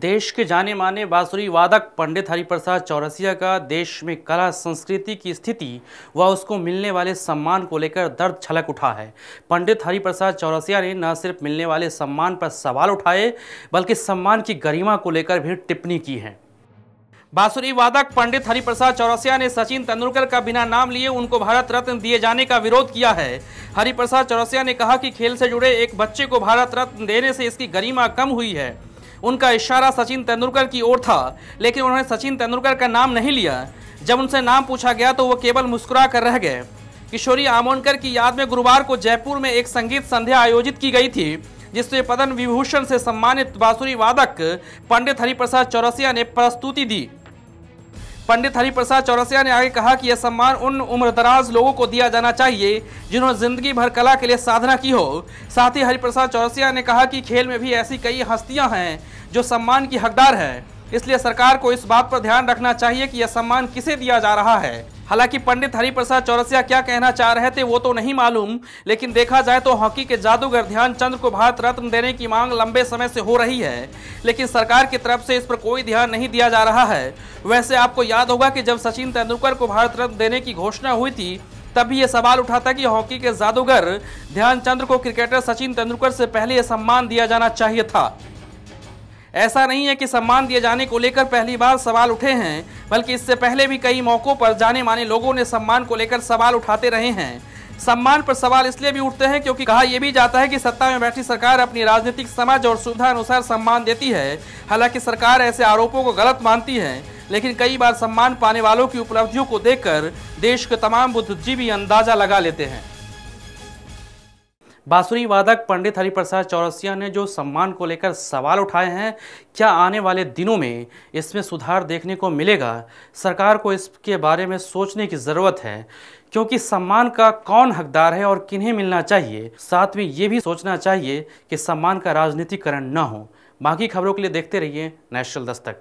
देश के जाने माने बांसुरी वादक पंडित हरिप्रसाद चौरसिया का देश में कला संस्कृति की स्थिति व उसको मिलने वाले सम्मान को लेकर दर्द छलक उठा है। पंडित हरिप्रसाद चौरसिया ने न सिर्फ मिलने वाले सम्मान पर सवाल उठाए बल्कि सम्मान की गरिमा को लेकर भी टिप्पणी की है। बांसुरी वादक पंडित हरिप्रसाद चौरसिया ने सचिन तेंदुलकर का बिना नाम लिए उनको भारत रत्न दिए जाने का विरोध किया है। हरिप्रसाद चौरसिया ने कहा कि खेल से जुड़े एक बच्चे को भारत रत्न देने से इसकी गरिमा कम हुई है। उनका इशारा सचिन तेंदुलकर की ओर था, लेकिन उन्होंने सचिन तेंदुलकर का नाम नहीं लिया। जब उनसे नाम पूछा गया तो वो केवल मुस्कुरा कर रह गए। किशोरी आमोणकर की याद में गुरुवार को जयपुर में एक संगीत संध्या आयोजित की गई थी, जिसमें पद्म विभूषण से सम्मानित बांसुरी वादक पंडित हरिप्रसाद चौरसिया ने प्रस्तुति दी। पंडित हरिप्रसाद चौरसिया ने आगे कहा कि यह सम्मान उन उम्रदराज लोगों को दिया जाना चाहिए जिन्होंने जिंदगी भर कला के लिए साधना की हो। साथ ही हरिप्रसाद चौरसिया ने कहा कि खेल में भी ऐसी कई हस्तियां हैं जो सम्मान की हकदार है, इसलिए सरकार को इस बात पर ध्यान रखना चाहिए कि यह सम्मान किसे दिया जा रहा है। हालांकि पंडित हरिप्रसाद चौरसिया क्या कहना चाह रहे थे वो तो नहीं मालूम, लेकिन देखा जाए तो हॉकी के जादूगर ध्यानचंद को भारत रत्न देने की मांग लंबे समय से हो रही है, लेकिन सरकार की तरफ से इस पर कोई ध्यान नहीं दिया जा रहा है। वैसे आपको याद होगा कि जब सचिन तेंदुलकर को भारत रत्न देने की घोषणा हुई थी तब भी ये सवाल उठा था कि हॉकी के जादूगर ध्यानचंद को क्रिकेटर सचिन तेंदुलकर से पहले यह सम्मान दिया जाना चाहिए था। ऐसा नहीं है कि सम्मान दिए जाने को लेकर पहली बार सवाल उठे हैं, बल्कि इससे पहले भी कई मौकों पर जाने माने लोगों ने सम्मान को लेकर सवाल उठाते रहे हैं। सम्मान पर सवाल इसलिए भी उठते हैं क्योंकि कहा यह भी जाता है कि सत्ता में बैठी सरकार अपनी राजनीतिक समझ और सुविधा अनुसार सम्मान देती है। हालांकि सरकार ऐसे आरोपों को गलत मानती है, लेकिन कई बार सम्मान पाने वालों की उपलब्धियों को देखकर देश के तमाम बुद्धिजीवी अंदाजा लगा लेते हैं। बांसुरी वादक पंडित हरिप्रसाद चौरसिया ने जो सम्मान को लेकर सवाल उठाए हैं, क्या आने वाले दिनों में इसमें सुधार देखने को मिलेगा? सरकार को इसके बारे में सोचने की ज़रूरत है, क्योंकि सम्मान का कौन हकदार है और किन्हें मिलना चाहिए। साथ में ये भी सोचना चाहिए कि सम्मान का राजनीतिकरण न हो। बाकी खबरों के लिए देखते रहिए नेशनल दस्तक।